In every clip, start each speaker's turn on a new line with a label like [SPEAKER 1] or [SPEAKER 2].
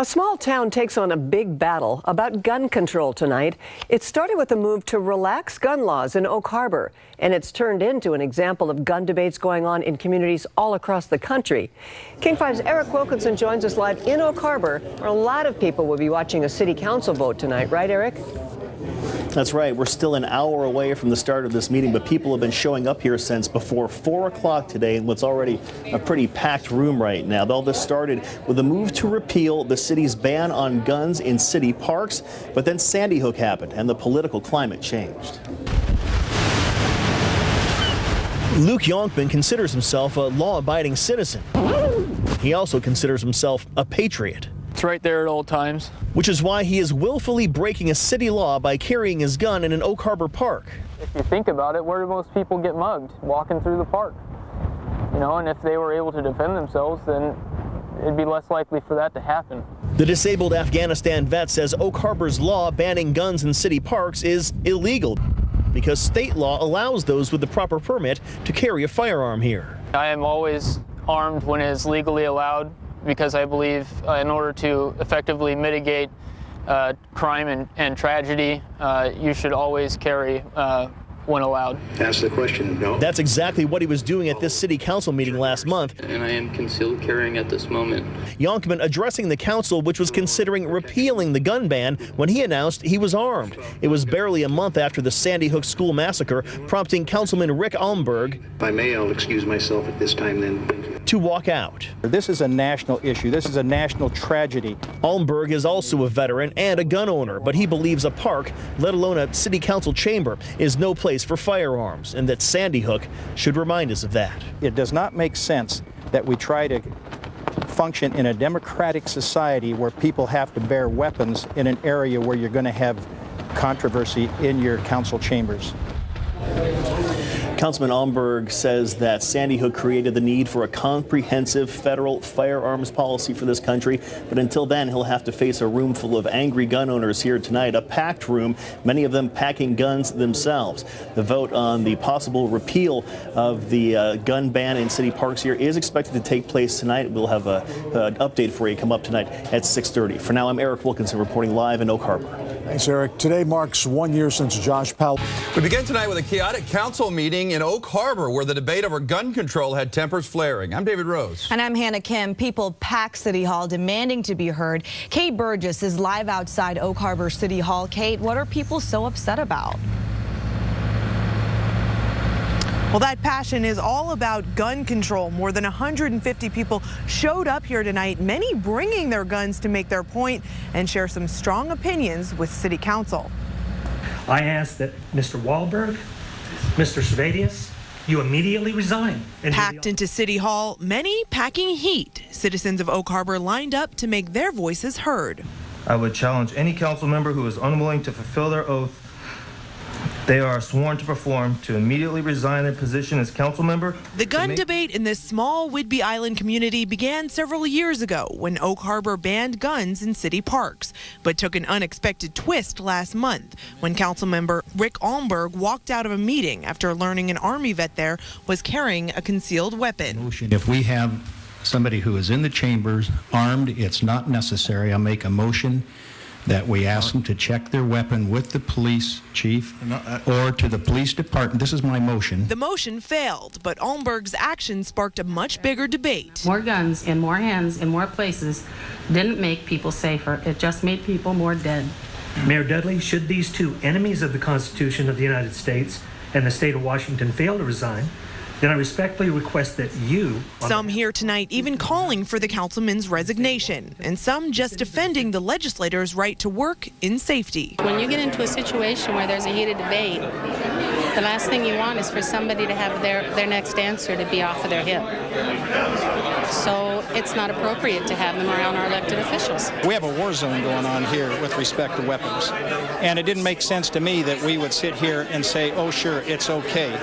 [SPEAKER 1] A small town takes on a big battle about gun control tonight. It started with a move to relax gun laws in Oak Harbor, and it's turned into an example of gun debates going on in communities all across the country. King 5's Eric Wilkinson joins us live in Oak Harbor, where a lot of people will be watching a city council vote tonight. Right, Eric?
[SPEAKER 2] That's right. We're still an hour away from the start of this meeting, but people have been showing up here since before 4 o'clock today in what's already a pretty packed room right now. All this started with a move to repeal the city's ban on guns in city parks, but then Sandy Hook happened and the political climate changed. Luke Yonkman considers himself a law-abiding citizen. He also considers himself a patriot.
[SPEAKER 3] It's right there at all times.
[SPEAKER 2] Which is why he is willfully breaking a city law by carrying his gun in an Oak Harbor park.
[SPEAKER 3] If you think about it, where do most people get mugged? Walking through the park. You know, and if they were able to defend themselves, then it'd be less likely for that to happen.
[SPEAKER 2] The disabled Afghanistan vet says Oak Harbor's law banning guns in city parks is illegal because state law allows those with the proper permit to carry a firearm here.
[SPEAKER 3] I am always armed when it is legally allowed, because I believe in order to effectively mitigate crime and tragedy, you should always carry when allowed.
[SPEAKER 4] Ask the question, no.
[SPEAKER 2] That's exactly what he was doing at this city council meeting last month.
[SPEAKER 5] And I am concealed carrying at this moment.
[SPEAKER 2] Yonkman addressing the council, which was considering repealing the gun ban when he announced he was armed. It was barely a month after the Sandy Hook school massacre, prompting Councilman Rick Almberg,
[SPEAKER 4] If I may, I'll excuse myself at this time then. Thank you.
[SPEAKER 2] To walk out.
[SPEAKER 6] This is a national issue. This is a national tragedy.
[SPEAKER 2] Almberg is also a veteran and a gun owner, but he believes a park, let alone a city council chamber, is no place for firearms, and that Sandy Hook should remind us of that.
[SPEAKER 6] It does not make sense that we try to function in a democratic society where people have to bear weapons in an area where you're going to have controversy in your council chambers.
[SPEAKER 2] Councilman Almberg says that Sandy Hook created the need for a comprehensive federal firearms policy for this country, but until then he'll have to face a room full of angry gun owners here tonight, a packed room, many of them packing guns themselves. The vote on the possible repeal of the gun ban in city parks here is expected to take place tonight. We'll have an update for you come up tonight at 6:30. For now, I'm Eric Wilkinson reporting live in Oak Harbor.
[SPEAKER 7] Thanks, Eric. Today marks 1 year since Josh Powell.
[SPEAKER 8] We begin tonight with a chaotic council meeting in Oak Harbor where the debate over gun control had tempers flaring. I'm David Rose.
[SPEAKER 9] And I'm Hannah Kim. People packed City Hall demanding to be heard. Kate Burgess is live outside Oak Harbor City Hall. Kate, what are people so upset about?
[SPEAKER 10] Well, that passion is all about gun control. More than 150 people showed up here tonight, many bringing their guns to make their point and share some strong opinions with City Council.
[SPEAKER 11] I ask that Mr. Wahlberg, Mr. Svadius, you immediately resign.
[SPEAKER 10] Packed into City Hall, many packing heat. Citizens of Oak Harbor lined up to make their voices heard.
[SPEAKER 12] I would challenge any council member who is unwilling to fulfill their oath they are sworn to perform to immediately resign their position as council member.
[SPEAKER 10] The gun debate in this small Whidbey Island community began several years ago when Oak Harbor banned guns in city parks, but took an unexpected twist last month when council member Rick Almberg walked out of a meeting after learning an Army vet there was carrying a concealed weapon.
[SPEAKER 13] If we have somebody who is in the chambers armed, it's not necessary. I'll make a motion that we ask them to check their weapon with the police chief or to the police department. This is my motion.
[SPEAKER 10] The motion failed, but Almberg's action sparked a much bigger debate.
[SPEAKER 14] More guns in more hands in more places didn't make people safer. It just made people more dead.
[SPEAKER 11] Mayor Dudley, should these two enemies of the Constitution of the United States and the state of Washington fail to resign, then I respectfully request that you...
[SPEAKER 10] Some here tonight even calling for the councilman's resignation, and some just defending the legislators' right to work in safety.
[SPEAKER 14] When you get into a situation where there's a heated debate, the last thing you want is for somebody to have their next answer to be off of their hip. So it's not appropriate to have them around our elected officials.
[SPEAKER 6] We have a war zone going on here with respect to weapons, and it didn't make sense to me that we would sit here and say, oh, sure, it's okay.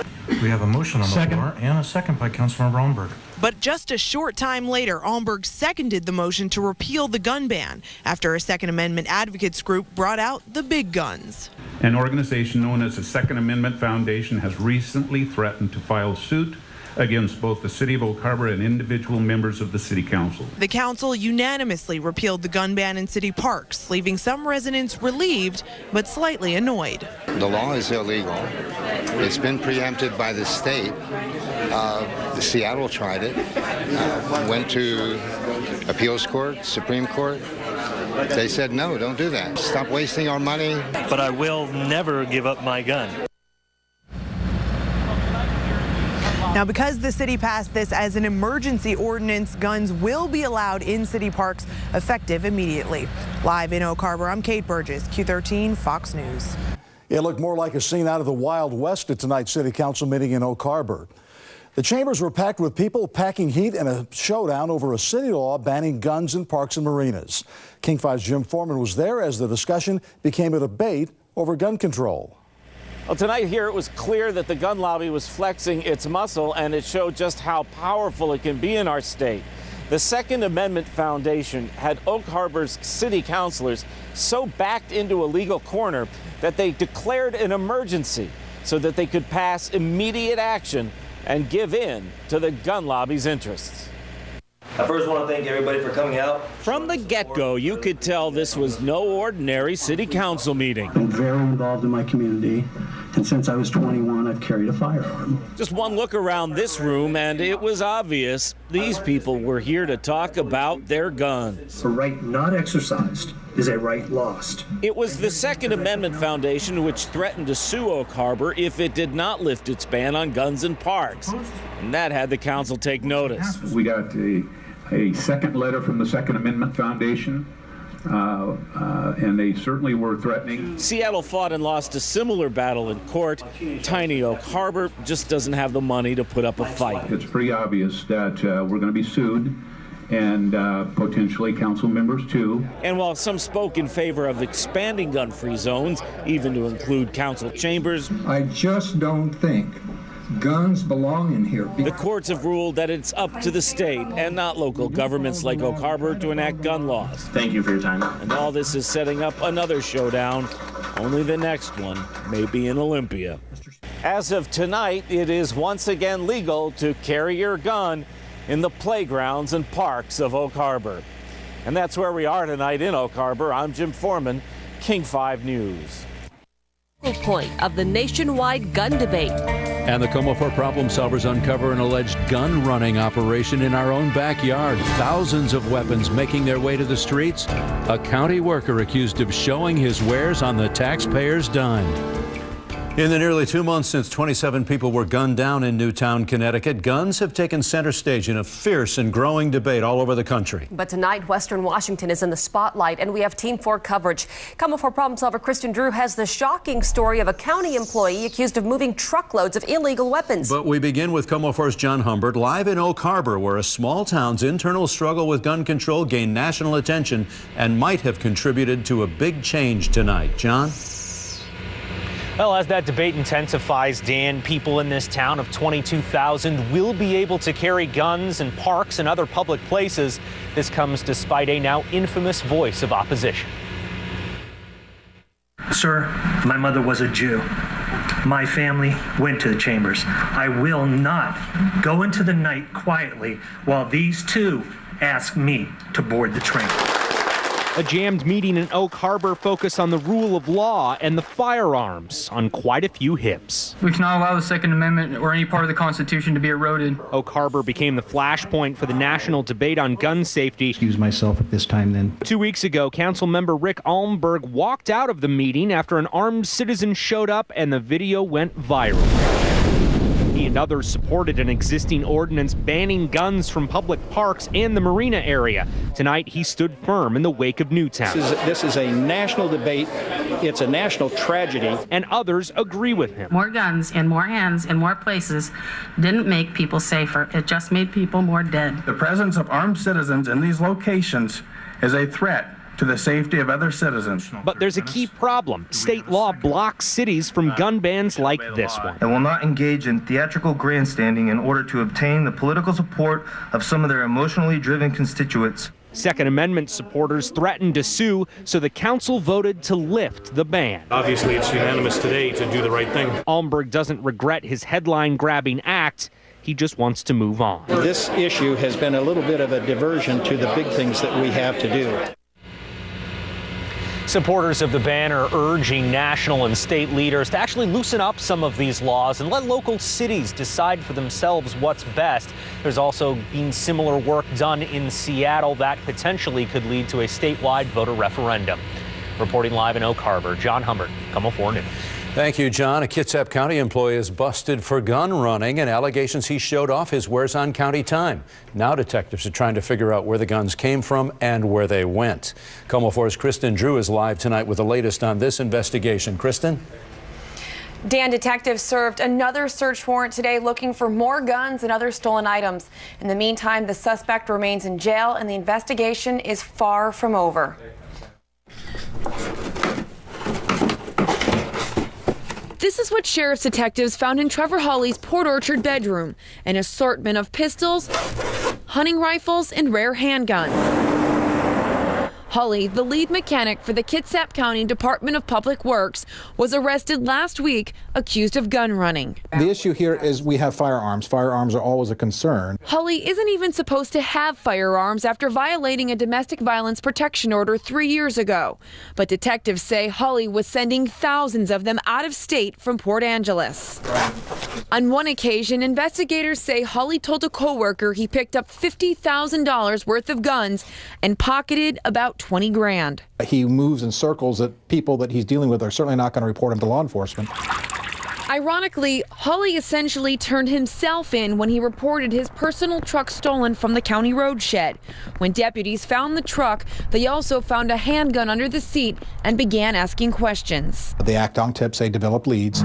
[SPEAKER 15] We have a motion on the floor and a second by Councilmember Almberg.
[SPEAKER 10] But just a short time later, Almberg seconded the motion to repeal the gun ban after a Second Amendment advocates group brought out the big guns.
[SPEAKER 16] An organization known as the Second Amendment Foundation has recently threatened to file suit against both the City of Oak Harbor and individual members of the City Council.
[SPEAKER 10] The council unanimously repealed the gun ban in city parks, leaving some residents relieved but slightly annoyed.
[SPEAKER 17] The law is illegal. It's been preempted by the state. Seattle tried it, went to appeals court, Supreme Court. They said, no, don't do that. Stop wasting our money.
[SPEAKER 18] But I will never give up my gun.
[SPEAKER 10] Now, because the city passed this as an emergency ordinance, guns will be allowed in city parks effective immediately. Live in Oak Harbor, I'm Kate Burgess, Q13 Fox News.
[SPEAKER 7] It looked more like a scene out of the Wild West at tonight's city council meeting in Oak Harbor. The chambers were packed with people packing heat in a showdown over a city law banning guns in parks and marinas. King 5's Jim Foreman was there as the discussion became a debate over gun control.
[SPEAKER 19] Well, tonight here it was clear that the gun lobby was flexing its muscle, and it showed just how powerful it can be in our state. The Second Amendment Foundation had Oak Harbor's city councilors so backed into a legal corner that they declared an emergency so that they could pass immediate action and give in to the gun lobby's interests.
[SPEAKER 20] I first want to thank everybody for coming out.
[SPEAKER 19] From the get-go, you could tell this was no ordinary city council meeting.
[SPEAKER 21] I'm very involved in my community, and since I was 21, I've carried a firearm.
[SPEAKER 19] Just one look around this room, and it was obvious these people were here to talk about their guns.
[SPEAKER 21] A right not exercised is a right lost.
[SPEAKER 19] It was the Second Amendment Foundation which threatened to sue Oak Harbor if it did not lift its ban on guns in parks. And that had the council take notice.
[SPEAKER 22] We got a second letter from the Second Amendment Foundation, and they certainly were threatening.
[SPEAKER 19] Seattle fought and lost a similar battle in court. Tiny Oak Harbor just doesn't have the money to put up a fight.
[SPEAKER 22] It's pretty obvious that we're going to be sued, and potentially council members too.
[SPEAKER 19] And while some spoke in favor of expanding gun-free zones, even to include council chambers,
[SPEAKER 21] I just don't think guns belong in here.
[SPEAKER 19] The courts have ruled that it's up to the state and not local governments like Oak Harbor to enact gun laws.
[SPEAKER 20] Thank you for your time.
[SPEAKER 19] And all this is setting up another showdown. Only the next one may be in Olympia. As of tonight, it is once again legal to carry your gun in the playgrounds and parks of Oak Harbor. And that's where we are tonight in Oak Harbor. I'm Jim Foreman, King 5 News.
[SPEAKER 23] Point of the nationwide gun debate.
[SPEAKER 24] And the Como4 problem solvers uncover an alleged gun running operation in our own backyard. Thousands of weapons making their way to the streets. A county worker accused of showing his wares on the taxpayer's dime.
[SPEAKER 8] In the nearly 2 months since 27 people were gunned down in Newtown, Connecticut, guns have taken center stage in a fierce and growing debate all over the country.
[SPEAKER 23] But tonight, Western Washington is in the spotlight, and we have Team 4 coverage. Como4 problem solver Kristen Drew has the shocking story of a county employee accused of moving truckloads of illegal weapons.
[SPEAKER 8] But we begin with Como4's John Humbert live in Oak Harbor, where a small town's internal struggle with gun control gained national attention and might have contributed to a big change tonight. John?
[SPEAKER 25] Well, as that debate intensifies, Dan, people in this town of 22,000 will be able to carry guns in parks and other public places. This comes despite a now infamous voice of opposition.
[SPEAKER 11] Sir, my mother was a Jew. My family went to the chambers. I will not go into the night quietly while these two ask me to board the train.
[SPEAKER 25] A jammed meeting in Oak Harbor focused on the rule of law and the firearms on quite a few hips.
[SPEAKER 26] We cannot allow the Second Amendment or any part of the Constitution to be eroded.
[SPEAKER 25] Oak Harbor became the flashpoint for the national debate on gun safety.
[SPEAKER 13] Excuse myself at this time then.
[SPEAKER 25] 2 weeks ago, Councilmember Rick Almberg walked out of the meeting after an armed citizen showed up and the video went viral. He and others supported an existing ordinance banning guns from public parks and the marina area. Tonight, he stood firm in the wake of Newtown.
[SPEAKER 6] This is a national debate. It's a national tragedy.
[SPEAKER 25] And others agree with him.
[SPEAKER 14] More guns in more hands in more places didn't make people safer. It just made people more dead.
[SPEAKER 27] The presence of armed citizens in these locations is a threat to the safety of other citizens.
[SPEAKER 25] But there's a key problem. State law blocks cities from gun bans like this one.
[SPEAKER 12] And will not engage in theatrical grandstanding in order to obtain the political support of some of their emotionally driven constituents.
[SPEAKER 25] Second Amendment supporters threatened to sue, so the council voted to lift the ban.
[SPEAKER 28] Obviously, it's unanimous today to do the right thing.
[SPEAKER 25] Almberg doesn't regret his headline-grabbing act. He he just wants to move on.
[SPEAKER 6] This issue has been a little bit of a diversion to the big things that we have to do.
[SPEAKER 25] Supporters of the ban are urging national and state leaders to actually loosen up some of these laws and let local cities decide for themselves what's best. There's also been similar work done in Seattle that potentially could lead to a statewide voter referendum. Reporting live in Oak Harbor, John Humbert, KOMO 4 News.
[SPEAKER 8] Thank you, John. A Kitsap County employee is busted for gun running and allegations he showed off his wares on county time. Now detectives are trying to figure out where the guns came from and where they went. KOMO 4's Kristen Drew is live tonight with the latest on this investigation. Kristen?
[SPEAKER 1] Dan, detectives served another search warrant today looking for more guns and other stolen items. In the meantime, the suspect remains in jail and the investigation is far from over. This is what sheriff's detectives found in Trevor Hawley's Port Orchard bedroom, an assortment of pistols, hunting rifles, and rare handguns. Hawley, the lead mechanic for the Kitsap County Department of Public Works, was arrested last week accused of gun running.
[SPEAKER 2] The issue here is we have firearms. Firearms are always a concern.
[SPEAKER 1] Hawley isn't even supposed to have firearms after violating a domestic violence protection order 3 years ago. But detectives say Hawley was sending thousands of them out of state from Port Angeles. On one occasion, investigators say Hawley told a coworker he picked up $50,000 worth of guns and pocketed about 20 grand.
[SPEAKER 2] He moves in circles that people that he's dealing with are certainly not going to report him to law enforcement.
[SPEAKER 1] Ironically, Hawley essentially turned himself in when he reported his personal truck stolen from the county road shed. When deputies found the truck, they also found a handgun under the seat and began asking questions.
[SPEAKER 2] They act on tips, they develop leads.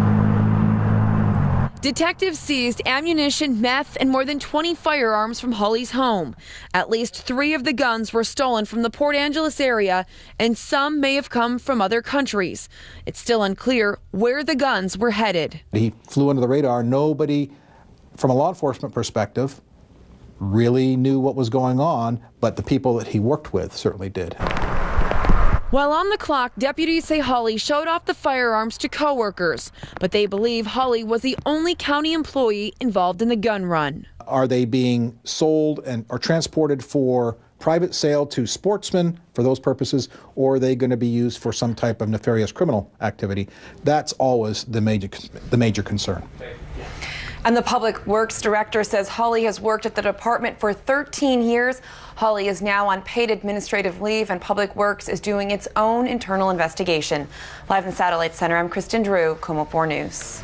[SPEAKER 1] Detectives seized ammunition, meth, and more than 20 firearms from Hawley's home. At least 3 of the guns were stolen from the Port Angeles area, and some may have come from other countries. It's still unclear where the guns were headed.
[SPEAKER 2] He flew under the radar. Nobody, from a law enforcement perspective, really knew what was going on, but the people that he worked with certainly did.
[SPEAKER 1] While on the clock, deputies say Hawley showed off the firearms to coworkers, but they believe Hawley was the only county employee involved in the gun run.
[SPEAKER 2] Are they being sold and or transported for private sale to sportsmen for those purposes, or are they going to be used for some type of nefarious criminal activity? That's always the major concern.
[SPEAKER 1] And the Public Works Director says Hawley has worked at the department for 13 years. Hawley is now on paid administrative leave, and Public Works is doing its own internal investigation. Live in the Satellite Center, I'm Kristen Drew, KOMO 4 News.